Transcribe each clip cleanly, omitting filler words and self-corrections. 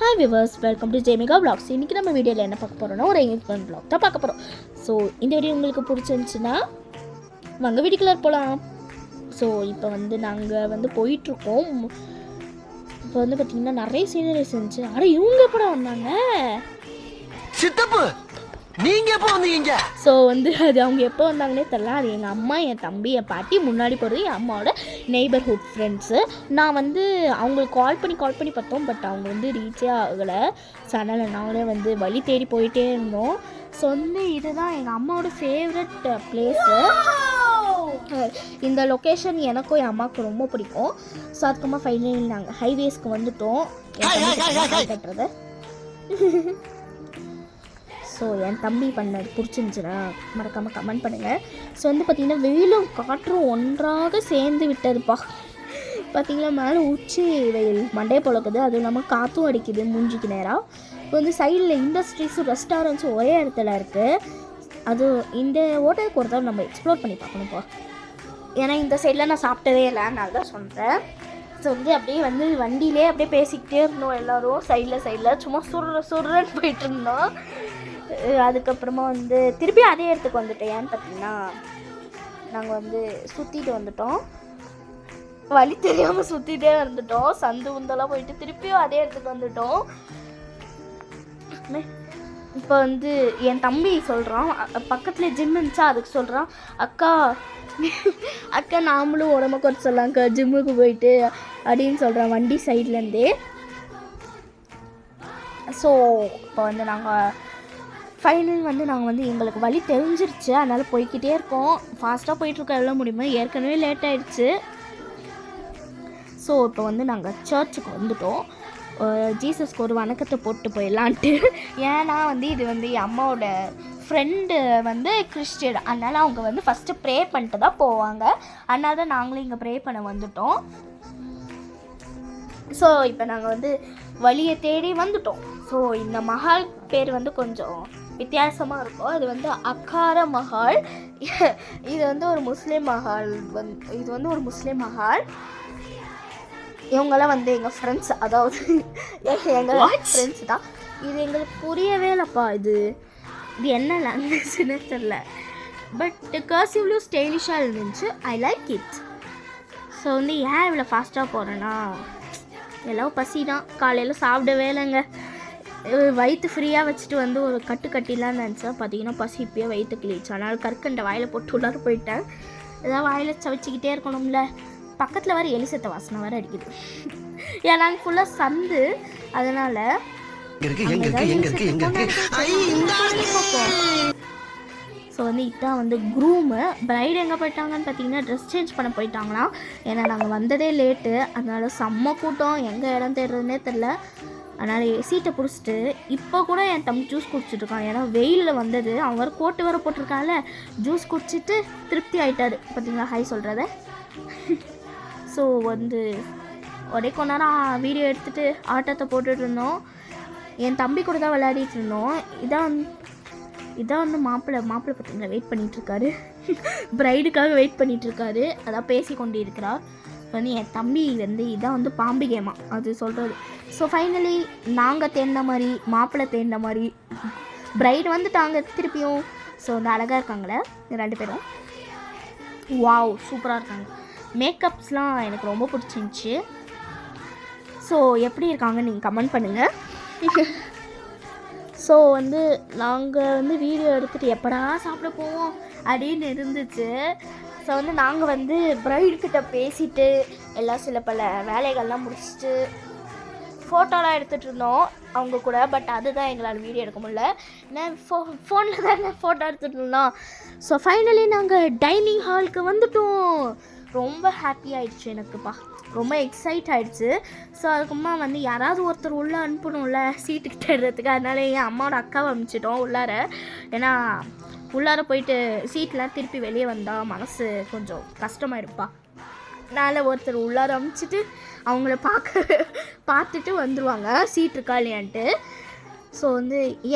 Hi viewers, welcome to Jemika vlogs. இன்றைக்கி நம்ம வீடியோவில் என்ன பார்க்க போகிறோம்னா ஒரு எங்கேஜ்மெண்ட் விளாக் தான் பார்க்க போகிறோம். ஸோ இந்த வீடியோ உங்களுக்கு பிடிச்சிருந்துச்சுன்னா வாங்க வீடியோக்குள்ளே போகலாம். ஸோ இப்போ நாங்கள் போயிட்டுருக்கோம். இப்போ பார்த்திங்கன்னா நிறைய சீனரிஸ் இருந்துச்சு. ஆனால் இவங்க எப்படா வந்தாங்க? சித்தப்பு நீங்க எப்போ வந்தீங்க? ஸோ அது அவங்க எப்போ வந்தாங்கன்னே தெரியல. அது எங்கள் அம்மா, என் தம்பி, என் பாட்டி, முன்னாடி போகிறது என் அம்மாவோட நெய்பர்ஹுட் ஃப்ரெண்ட்ஸு. நான் அவங்களுக்கு கால் பண்ணி பார்த்தோம். பட் அவங்க ரீச்சே ஆகலை. ஸோ அதனால் நாங்களே வழி தேடி போயிட்டே இருந்தோம். ஸோ இதுதான் எங்கள் அம்மாவோட ஃபேவரட் பிளேஸு. இந்த லொக்கேஷன் எனக்கும் என் அம்மாவுக்கு ரொம்ப பிடிக்கும். ஸோ அதுக்கப்புறமா ஃபைனலி நாங்கள் ஹைவேஸ்க்கு வந்துட்டோம். கட்டுறது ஸோ என் தம்பி பண்ணது பிடிச்சிருந்துச்சுன்னா மறக்காமல் கமெண்ட் பண்ணுங்கள். ஸோ பார்த்திங்கன்னா வெயிலும் காற்றும் ஒன்றாக சேர்ந்து விட்டதுப்பா. பார்த்திங்கன்னா மேலே உச்சி வெயில் மண்டே பொழக்குது. அதுவும் இல்லாமல் காற்றும் அடிக்குது மூஞ்சிக்கு நேராக. இப்போ சைடில் இண்டஸ்ட்ரீஸும் ரெஸ்டாரண்ட்ஸும் ஒரே இடத்துல இருக்குது. அது இந்த ஹோட்டலுக்கு ஒரு தடவை நம்ம எக்ஸ்ப்ளோர் பண்ணி பார்க்கணும்ப்பா. ஏன்னா இந்த சைடில் நான் சாப்பிட்டதே இல்லை, அதனால தான் சொல்கிறேன். ஸோ அப்படியே வண்டியிலே அப்படியே பேசிக்கிட்டே இருந்தோம் எல்லோரும். சைடில் சும்மா சுருன்னு போயிட்டு இருந்தோம். அதுக்கப்புறமா திருப்பி அதே இடத்துக்கு வந்துட்டோம். ஏன்னு பார்த்தீங்கன்னா நாங்கள் சுற்றிட்டு வந்துட்டோம். வழி தெரியாமல் சுற்றிட்டே வந்துட்டோம். சந்து உந்தெல்லாம் போயிட்டு திருப்பியும் அதே இடத்துக்கு வந்துட்டோம். இப்போ என் தம்பி சொல்கிறான், பக்கத்தில் ஜிம் இருந்துச்சா, அதுக்கு சொல்கிறான், அக்கா நாமளும் உடம்ப குறைச்சி சொல்லலாம்க்கா ஜிம்முக்கு போயிட்டு அப்படின்னு சொல்கிறான் வண்டி சைட்லேருந்தே. ஸோ இப்போ நாங்கள் ஃபைனல் நாங்கள் எங்களுக்கு வழி தெரிஞ்சிருச்சு. அதனால் போய்கிட்டே இருக்கோம். ஃபாஸ்ட்டாக போயிட்டுருக்கோம் எவ்வளோ முடியுமோ. ஏற்கனவே லேட் ஆகிடுச்சு. ஸோ இப்போ நாங்கள் சர்ச்சுக்கு வந்துட்டோம். ஜீசஸ்க்கு ஒரு வணக்கத்தை போட்டு போயிடலான்ட்டு. ஏன்னா இது என் அம்மாவோட ஃப்ரெண்டு கிறிஸ்டியன். அதனால் அவங்க ஃபஸ்ட்டு ப்ரே பண்ணிட்டு தான் போவாங்க. அதனால தான் நாங்களும் இங்கே ப்ரே பண்ண வந்துட்டோம். ஸோ இப்போ நாங்கள் வழியை தேடி வந்துட்டோம். ஸோ இந்த மஹால் பேர் கொஞ்சம் வித்தியாசமாக இருக்கும். அது அக்கார மஹால். இது ஒரு முஸ்லீம் மஹால். இது ஒரு முஸ்லீம் மஹால். இவங்கெல்லாம் எங்கள் ஃப்ரெண்ட்ஸ், அதாவது எங்கள் ஃப்ரெண்ட்ஸ் தான். இது எங்களுக்கு புரியவே இல்லைப்பா. இது என்ன லாங்குவேஜ்னு தெரில. பட் கர்சிவ்லையும் ஸ்டைலிஷாக இருந்துச்சு. I like it. ஸோ ஏன் இவ்வளோ ஃபாஸ்ட்டாக போகிறேன்னா எல்லாம் பசி தான். காலையில் சாப்பிடவே இல்லைங்க. வயிற்று ஃப்ரீயாக வச்சுட்டு ஒரு கட்டிலான்னு நினச்சா பார்த்தீங்கன்னா பசி இப்போயே வயிற்று கிழிச்சு. அதனால் கற்கண்டை வாயில் போட்டு உள்ளார போயிட்டேன். ஏதாவது வாயில் சவச்சிக்கிட்டே இருக்கணும்ல. பக்கத்தில் வர எலிசத்தை வாசனை வர அடிக்குது. ஏன்னா ஃபுல்லாக சந்து. அதனால் ஸோ இதான் க்ரூமு. பிரைடு எங்கே போயிட்டாங்கன்னு பார்த்தீங்கன்னா ட்ரெஸ் சேஞ்ச் பண்ண போயிட்டாங்களாம். ஏன்னா நாங்கள் வந்ததே லேட்டு. அதனால் செம்ம கூட்டம். எங்கே இடம் தேடுறதுனே தெரில. அதனால் சீட்டை பிடிச்சிட்டு இப்போ கூட என் தம்பி ஜூஸ் குடிச்சிட்ருக்கான். ஏன்னா வெயிலில் வந்தது. அவன் வர கோட்டு வர போட்டிருக்கால. ஜூஸ் குடிச்சிட்டு திருப்தி ஆகிட்டார். பார்த்தீங்களா ஹாய் சொல்கிறத. ஸோ ஒரே கொஞ்ச நேரம் வீடியோ எடுத்துகிட்டு ஆட்டத்தை போட்டுட்டு இருந்தோம். என் தம்பி கூட தான் விளையாடிட்டு இருந்தோம். இதான் மாப்பிள்ளை பார்த்தீங்களா வெயிட் பண்ணிகிட்ருக்காரு. பிரைடுக்காக வெயிட் பண்ணிகிட்ருக்காரு. அதான் பேசி கொண்டு இருக்கிறார். என் தம்பி இதான் பாம்பு கேமா அது சொல்கிறது. ஸோ ஃபைனலி நாங்கள் தேடின மாதிரி மாப்பிள்ளை தேடின மாதிரி பிரைடு வந்துட்டாங்க திருப்பியும். ஸோ அழகாக இருக்காங்களே ரெண்டு பேரும். வாவ் சூப்பராக இருக்காங்க. மேக்கப்ஸ்லாம் எனக்கு ரொம்ப பிடிச்சிருந்துச்சி. ஸோ எப்படி இருக்காங்க நீங்கள் கமெண்ட் பண்ணுங்கள். ஸோ நாங்கள் வீடியோ எடுத்துகிட்டு எப்படா சாப்பிட போவோம் அப்படின்னு இருந்துச்சு. ஸோ நாங்கள் பிரைடுக்கிட்ட பேசிவிட்டு எல்லாம் சில பல வேலைகள்லாம் முடிச்சுட்டு ஃபோட்டோலாம் எடுத்துகிட்டு இருந்தோம் அவங்க கூட. பட் அதுதான் எங்களால் வீடியோ எடுக்க முடியல. ஏன்னா ஃபோனில் தானே ஃபோட்டோ எடுத்துகிட்டு இருந்தோம். ஸோ ஃபைனலி நாங்கள் டைனிங் ஹாலுக்கு வந்துட்டோம். ரொம்ப ஹாப்பி ஆகிடுச்சு எனக்குப்பா. ரொம்ப எக்ஸைட் ஆகிடுச்சு. ஸோ அதுக்கப்புறமா யாராவது ஒருத்தர் உள்ளே அனுப்பணும்ல சீட்டுக்கு தேடுறதுக்கு. அதனால என் அம்மாவோட அக்காவை அனுப்பிச்சிட்டோம் உள்ளார. ஏன்னா உள்ளார போயிட்டு சீட்லாம் திருப்பி வெளியே வந்தால் மனசு கொஞ்சம் கஷ்டமாயிருப்பா. அதனால் ஒருத்தர் உள்ளார அனுப்பிச்சிட்டு அவங்கள பார்த்துட்டு வந்துடுவாங்க சீட் இருக்கா இல்லையான்ட்டு. ஸோ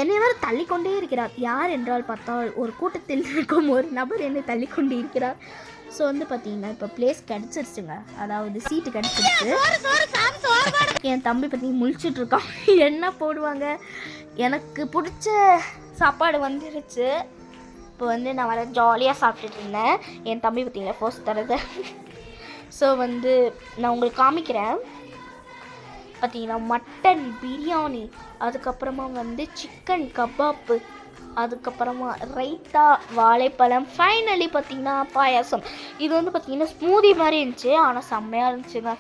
என்னை வேறு தள்ளிக்கொண்டே இருக்கிறார். யார் என்றால் பார்த்தால் ஒரு கூட்டத்தில் இருக்கும் ஒரு நபர் என்னை தள்ளிக்கொண்டு இருக்கிறார். ஸோ வந்து பார்த்தீங்கன்னா இப்போ பிளேஸ் கிடச்சிருச்சுங்க, அதாவது சீட்டு கிடச்சிருச்சு. என் தம்பி பார்த்தீங்கன்னா முழிச்சிட்டு இருக்கான். என்ன போடுவாங்க, எனக்கு பிடிச்ச சாப்பாடு வந்துருச்சு. இப்போ வந்து நான் வர ஜாலியாக சாப்பிட்டுட்டு இருந்தேன். என் தம்பி பார்த்தீங்கன்னா ஃபர்ஸ்ட் தரது. ஸோ வந்து நான் உங்களுக்கு காமிக்கிறேன். பார்த்தீங்கன்னா மட்டன் பிரியாணி, அதுக்கப்புறமா வந்து சிக்கன் கபாப்பு, அதுக்கப்புறமா ரைத்தா, வாழைப்பழம், ஃபைனலி பார்த்தீங்கன்னா பாயாசம். இது வந்து பார்த்தீங்கன்னா ஸ்மூதி மாதிரி இருந்துச்சு, ஆனால் செம்மையாக இருந்துச்சுங்க.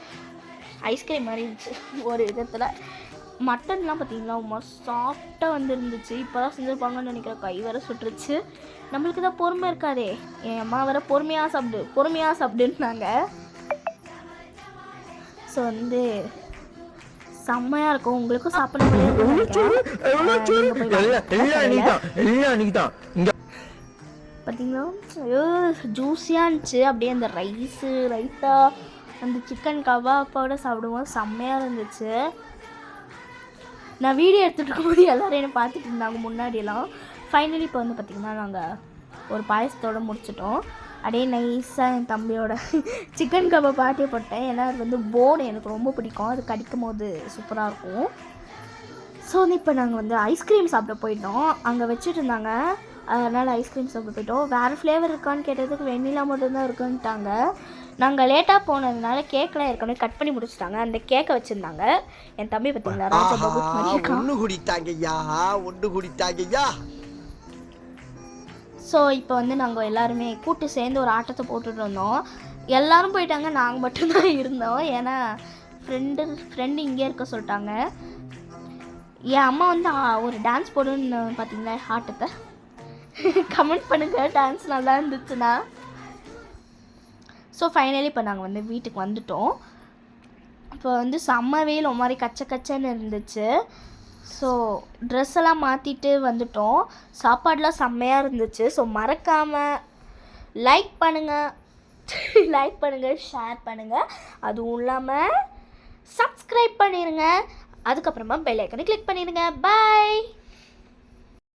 ஐஸ்கிரீம் மாதிரி இருந்துச்சு ஒரு விதத்தில். மட்டன்லாம் பார்த்தீங்கன்னா ரொம்ப சாஃப்டாக வந்து இருந்துச்சு. இப்போ தான் செஞ்சுருப்பாங்கன்னு நினைக்கிறேன். கை வேறு சுட்டுருச்சு. நம்மளுக்கு தான் பொறுமை இருக்காதே, என் அம்மா வேறு பொறுமையாக சாப்பிடுன்னாங்க. ஸோ வந்து செம்மையாக இருக்கும். உங்களுக்கும் சாப்பிடணும். பார்த்தீங்கன்னா ஜூஸியாக இருந்துச்சு. அப்படியே அந்த ரைத்தா, அந்த சிக்கன் கபாப்போட சாப்பிடுவோம், செம்மையாக இருந்துச்சு. நான் வீடியோ எடுத்துகிட்டு இருக்கும்போது எல்லோரும் என்னை பார்த்துட்டு இருந்தாங்க முன்னாடியெல்லாம். ஃபைனலி இப்போ வந்து பார்த்திங்கன்னா நாங்கள் ஒரு பாயசத்தோடு முடிச்சிட்டோம். அப்படியே நைஸாக என் தம்பியோட சிக்கன் கபாப் பாட்டியை போட்டேன். ஏன்னா அது வந்து போன் எனக்கு ரொம்ப பிடிக்கும், அது கடிக்கும் போது சூப்பராக இருக்கும். ஸோ வந்து இப்போ நாங்கள் வந்து ஐஸ்கிரீம் சாப்பிட போயிட்டோம். அங்கே வச்சுட்டு இருந்தாங்க, அதனால் ஐஸ்கிரீம் சாப்பிட போயிட்டோம். வேறு ஃப்ளேவர் இருக்கான்னு கேட்டதுக்கு வெண்ணிலா மட்டும்தான் இருக்குன்ட்டாங்க. நாங்கள் லேட்டாக போனதுனால கேக்கெலாம் ஏற்கனவே கட் பண்ணி முடிச்சிட்டாங்க. அந்த கேக்கை வச்சுருந்தாங்க. என் தம்பி பார்த்தீங்களா ராஜபாபு ஒன்று குடித்தாங்கய்யா. ஸோ இப்போ வந்து நாங்கள் எல்லாருமே கூட்டு சேர்ந்து ஒரு ஆட்டத்தை போட்டுட்டு இருந்தோம். எல்லோரும் போயிட்டாங்க, நாங்கள் மட்டும்தான் இருந்தோம். ஏன்னா ஃப்ரெண்டு இங்கே இருக்க சொல்லிட்டாங்க. என் அம்மா வந்து ஒரு டான்ஸ் போடுன்னு பார்த்தீங்களா ஆட்டத்தை. கமெண்ட் பண்ணுங்கள் டான்ஸ் நல்லா இருந்துச்சுன்னா. ஸோ ஃபைனலி இப்போ நாங்கள் வந்து வீட்டுக்கு வந்துட்டோம். இப்போ வந்து செம்ம வெயில் ஒரு மாதிரி கச்சன்னு இருந்துச்சு. ஸோ ட்ரெஸ் எல்லாம் மாற்றிட்டு வந்துட்டோம். சாப்பாடெலாம் செம்மையாக இருந்துச்சு. ஸோ மறக்காமல் லைக் பண்ணுங்கள், ஷேர் பண்ணுங்கள், அதுவும் இல்லாமல் சப்ஸ்கிரைப் பண்ணிடுங்க. அதுக்கப்புறமா பெல் ஐக்கனை கிளிக் பண்ணிடுங்க. பாய்.